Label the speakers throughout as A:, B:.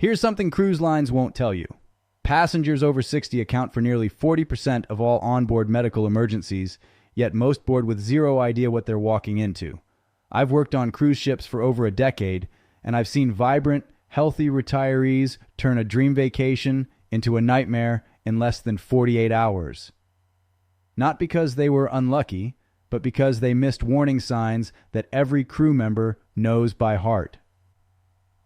A: Here's something cruise lines won't tell you. Passengers over 60 account for nearly 40% of all onboard medical emergencies, yet most board with zero idea what they're walking into. I've worked on cruise ships for over a decade, and I've seen vibrant, healthy retirees turn a dream vacation into a nightmare in less than 48 hours. Not because they were unlucky, but because they missed warning signs that every crew member knows by heart.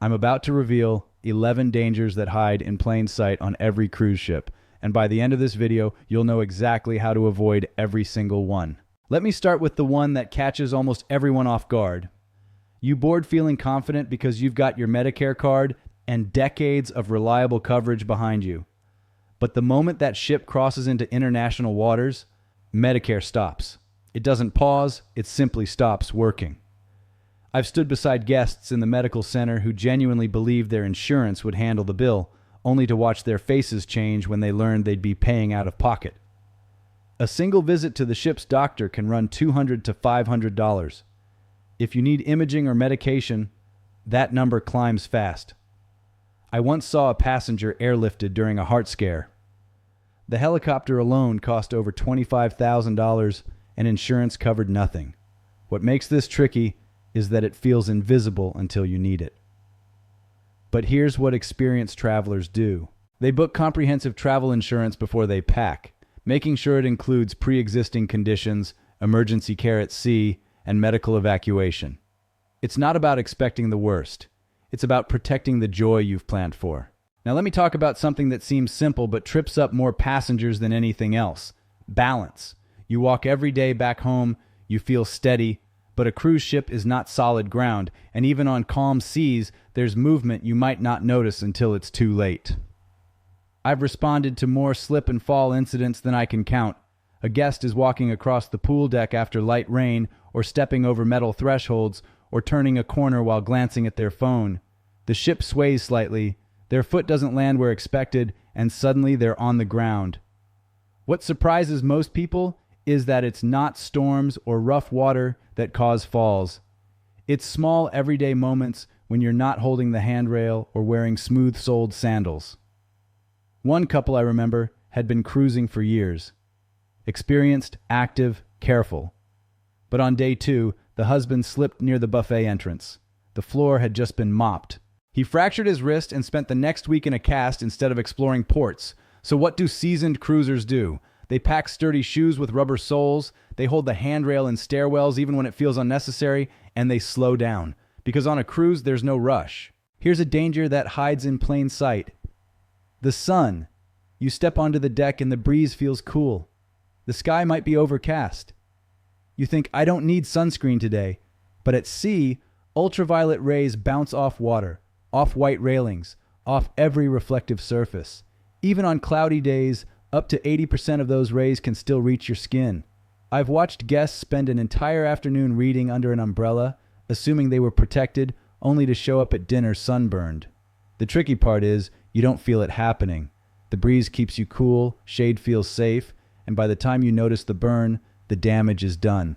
A: I'm about to reveal 11 dangers that hide in plain sight on every cruise ship, and by the end of this video, you'll know exactly how to avoid every single one. Let me start with the one that catches almost everyone off guard. You board feeling confident because you've got your Medicare card and decades of reliable coverage behind you. But the moment that ship crosses into international waters, Medicare stops. It doesn't pause, it simply stops working. I've stood beside guests in the medical center who genuinely believed their insurance would handle the bill, only to watch their faces change when they learned they'd be paying out of pocket. A single visit to the ship's doctor can run $200 to $500. If you need imaging or medication, that number climbs fast. I once saw a passenger airlifted during a heart scare. The helicopter alone cost over $25,000 and insurance covered nothing. What makes this tricky is that it feels invisible until you need it. But here's what experienced travelers do. They book comprehensive travel insurance before they pack, making sure it includes pre-existing conditions, emergency care at sea, and medical evacuation. It's not about expecting the worst. It's about protecting the joy you've planned for. Now let me talk about something that seems simple but trips up more passengers than anything else. Balance. You walk every day back home, you feel steady, but a cruise ship is not solid ground, and even on calm seas, there's movement you might not notice until it's too late. I've responded to more slip and fall incidents than I can count. A guest is walking across the pool deck after light rain, or stepping over metal thresholds, or turning a corner while glancing at their phone. The ship sways slightly, their foot doesn't land where expected, and suddenly they're on the ground. What surprises most people is that it's not storms or rough water that cause falls. It's small everyday moments when you're not holding the handrail or wearing smooth-soled sandals. One couple I remember had been cruising for years. Experienced, active, careful. But on day 2, the husband slipped near the buffet entrance. The floor had just been mopped. He fractured his wrist and spent the next week in a cast instead of exploring ports. So what do seasoned cruisers do? They pack sturdy shoes with rubber soles, they hold the handrail in stairwells even when it feels unnecessary, and they slow down. Because on a cruise, there's no rush. Here's a danger that hides in plain sight. The sun. You step onto the deck and the breeze feels cool. The sky might be overcast. You think, I don't need sunscreen today. But at sea, ultraviolet rays bounce off water, off white railings, off every reflective surface. Even on cloudy days, up to 80% of those rays can still reach your skin. I've watched guests spend an entire afternoon reading under an umbrella, assuming they were protected, only to show up at dinner sunburned. The tricky part is, you don't feel it happening. The breeze keeps you cool, shade feels safe, and by the time you notice the burn, the damage is done.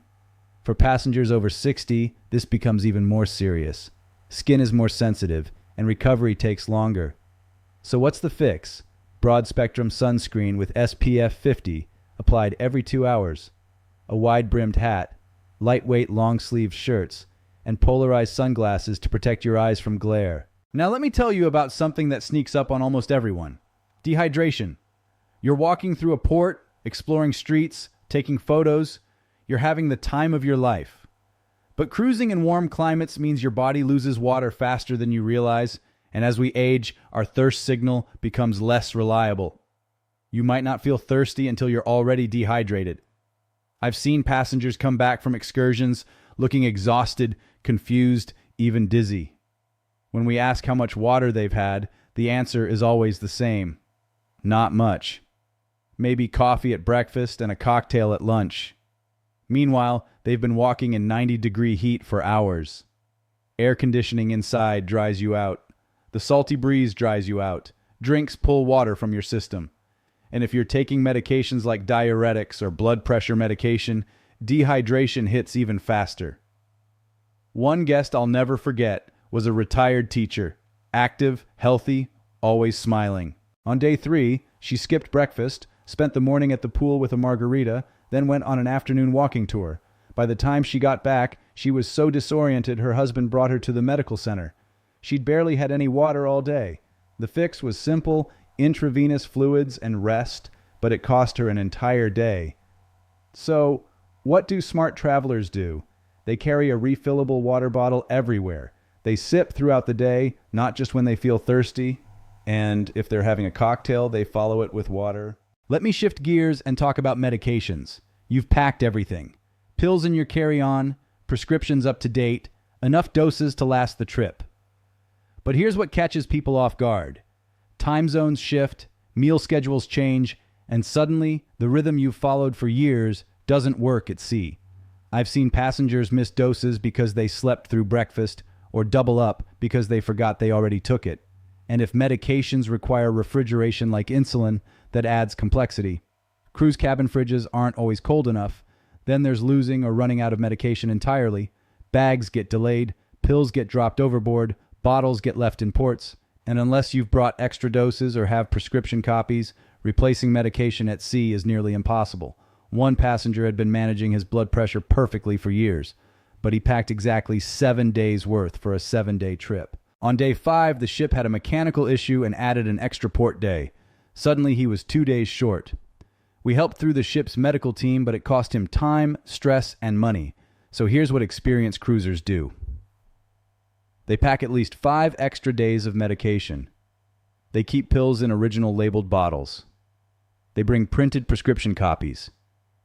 A: For passengers over 60, this becomes even more serious. Skin is more sensitive, and recovery takes longer. So what's the fix? Broad-spectrum sunscreen with SPF 50, applied every 2 hours. A wide-brimmed hat, lightweight long-sleeved shirts, and polarized sunglasses to protect your eyes from glare. Now let me tell you about something that sneaks up on almost everyone. Dehydration. You're walking through a port, exploring streets, taking photos. You're having the time of your life. But cruising in warm climates means your body loses water faster than you realize, and as we age, our thirst signal becomes less reliable. You might not feel thirsty until you're already dehydrated. I've seen passengers come back from excursions looking exhausted, confused, even dizzy. When we ask how much water they've had, the answer is always the same. Not much. Maybe coffee at breakfast and a cocktail at lunch. Meanwhile, they've been walking in 90-degree heat for hours. Air conditioning inside dries you out. The salty breeze dries you out. Drinks pull water from your system. And if you're taking medications like diuretics or blood pressure medication, dehydration hits even faster. One guest I'll never forget was a retired teacher. active, healthy, always smiling. On day 3, she skipped breakfast, spent the morning at the pool with a margarita, then went on an afternoon walking tour. By the time she got back, she was so disoriented her husband brought her to the medical center. She'd barely had any water all day. The fix was simple, intravenous fluids and rest, but it cost her an entire day. So, what do smart travelers do? They carry a refillable water bottle everywhere. They sip throughout the day, not just when they feel thirsty. And if they're having a cocktail, they follow it with water. Let me shift gears and talk about medications. You've packed everything. Pills in your carry-on, prescriptions up to date, enough doses to last the trip. But here's what catches people off guard. Time zones shift, meal schedules change, and suddenly the rhythm you've followed for years doesn't work at sea. I've seen passengers miss doses because they slept through breakfast or double up because they forgot they already took it. And if medications require refrigeration like insulin, that adds complexity. Cruise cabin fridges aren't always cold enough. Then there's losing or running out of medication entirely. Bags get delayed, pills get dropped overboard, bottles get left in ports, and unless you've brought extra doses or have prescription copies, replacing medication at sea is nearly impossible. One passenger had been managing his blood pressure perfectly for years, but he packed exactly 7 days' worth for a 7-day trip. On day 5, the ship had a mechanical issue and added an extra port day. Suddenly, he was 2 days short. We helped through the ship's medical team, but it cost him time, stress, and money. So here's what experienced cruisers do. They pack at least 5 extra days of medication. They keep pills in original labeled bottles. They bring printed prescription copies.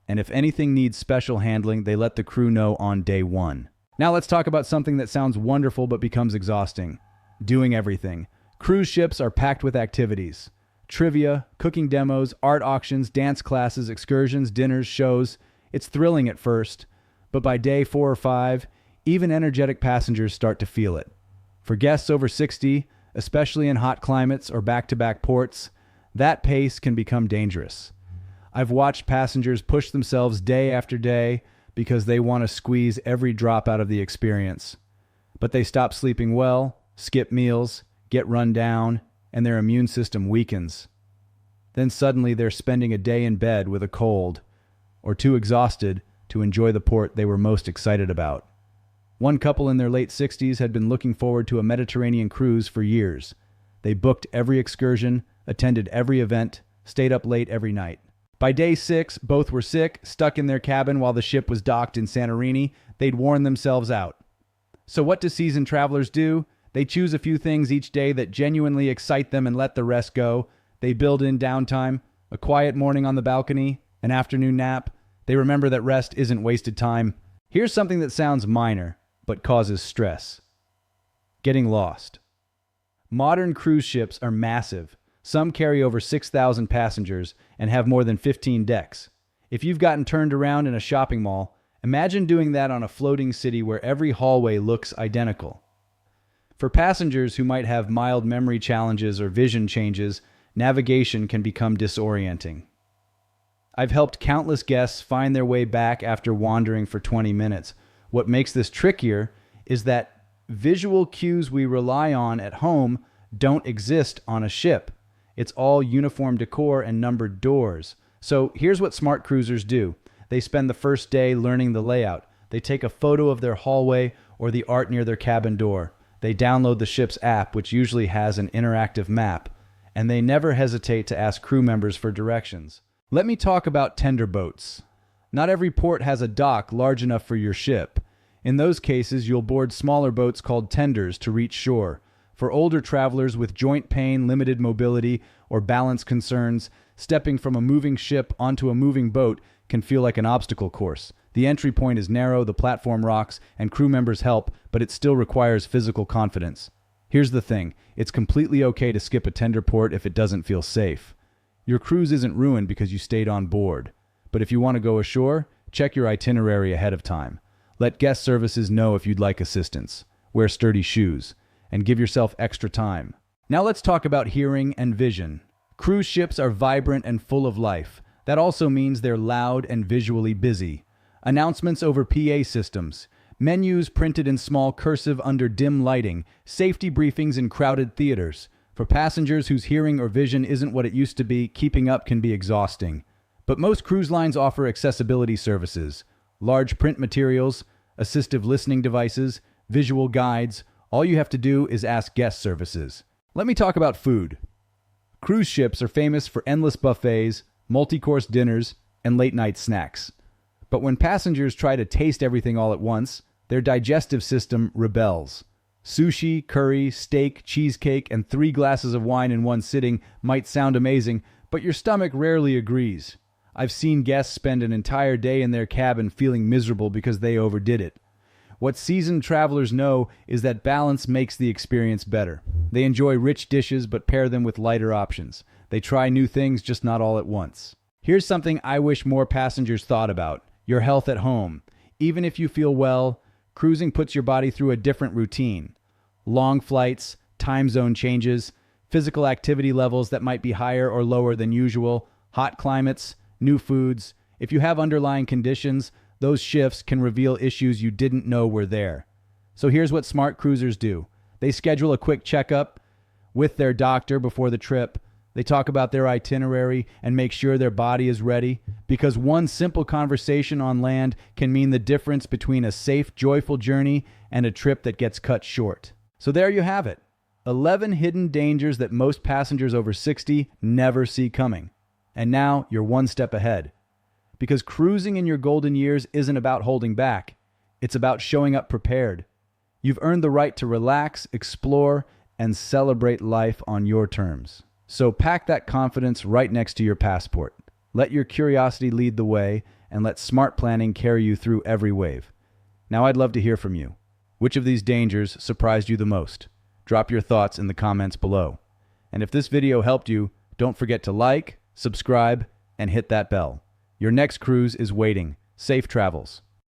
A: And if anything needs special handling, they let the crew know on day 1. Now let's talk about something that sounds wonderful but becomes exhausting. Doing everything. Cruise ships are packed with activities. Trivia, cooking demos, art auctions, dance classes, excursions, dinners, shows. It's thrilling at first, but by day 4 or 5, even energetic passengers start to feel it. For guests over 60, especially in hot climates or back-to-back ports, that pace can become dangerous. I've watched passengers push themselves day after day because they want to squeeze every drop out of the experience. But they stop sleeping well, skip meals, get run down, and their immune system weakens. Then suddenly they're spending a day in bed with a cold, or too exhausted to enjoy the port they were most excited about. One couple in their late 60s had been looking forward to a Mediterranean cruise for years. They booked every excursion, attended every event, stayed up late every night. By day 6, both were sick, stuck in their cabin while the ship was docked in Santorini. They'd worn themselves out. So what do seasoned travelers do? They choose a few things each day that genuinely excite them and let the rest go. They build in downtime, a quiet morning on the balcony, an afternoon nap. They remember that rest isn't wasted time. Here's something that sounds minor, but causes stress. Getting lost. Modern cruise ships are massive. Some carry over 6,000 passengers and have more than 15 decks. If you've gotten turned around in a shopping mall, imagine doing that on a floating city where every hallway looks identical. For passengers who might have mild memory challenges or vision changes, navigation can become disorienting. I've helped countless guests find their way back after wandering for 20 minutes. What makes this trickier is that visual cues we rely on at home don't exist on a ship. It's all uniform decor and numbered doors. So here's what smart cruisers do. They spend the first day learning the layout. They take a photo of their hallway or the art near their cabin door. They download the ship's app, which usually has an interactive map. And they never hesitate to ask crew members for directions. Let me talk about tender boats. Not every port has a dock large enough for your ship. In those cases, you'll board smaller boats called tenders to reach shore. For older travelers with joint pain, limited mobility, or balance concerns, stepping from a moving ship onto a moving boat can feel like an obstacle course. The entry point is narrow, the platform rocks, and crew members help, but it still requires physical confidence. Here's the thing, it's completely okay to skip a tender port if it doesn't feel safe. Your cruise isn't ruined because you stayed on board. But if you want to go ashore, check your itinerary ahead of time. Let guest services know if you'd like assistance. Wear sturdy shoes. And give yourself extra time. Now let's talk about hearing and vision. Cruise ships are vibrant and full of life. That also means they're loud and visually busy. Announcements over PA systems, Menus printed in small cursive under dim lighting, safety briefings in crowded theaters. For passengers whose hearing or vision isn't what it used to be, keeping up can be exhausting. But most cruise lines offer accessibility services, large print materials, assistive listening devices, visual guides. All you have to do is ask guest services. Let me talk about food. Cruise ships are famous for endless buffets, multi-course dinners, and late-night snacks. But when passengers try to taste everything all at once, their digestive system rebels. Sushi, curry, steak, cheesecake, and 3 glasses of wine in one sitting might sound amazing, but your stomach rarely agrees. I've seen guests spend an entire day in their cabin feeling miserable because they overdid it. What seasoned travelers know is that balance makes the experience better. They enjoy rich dishes but pair them with lighter options. They try new things, just not all at once. Here's something I wish more passengers thought about: your health at home. Even if you feel well, cruising puts your body through a different routine. Long flights, time zone changes, physical activity levels that might be higher or lower than usual, hot climates, new foods. If you have underlying conditions, those shifts can reveal issues you didn't know were there. So here's what smart cruisers do. They schedule a quick checkup with their doctor before the trip. They talk about their itinerary and make sure their body is ready, because one simple conversation on land can mean the difference between a safe, joyful journey and a trip that gets cut short. So there you have it. 11 hidden dangers that most passengers over 60 never see coming. And now you're one step ahead. Because cruising in your golden years isn't about holding back. It's about showing up prepared. You've earned the right to relax, explore, and celebrate life on your terms. So pack that confidence right next to your passport. Let your curiosity lead the way, and let smart planning carry you through every wave. Now I'd love to hear from you. Which of these dangers surprised you the most? Drop your thoughts in the comments below. And if this video helped you, don't forget to like, subscribe, and hit that bell. Your next cruise is waiting. Safe travels.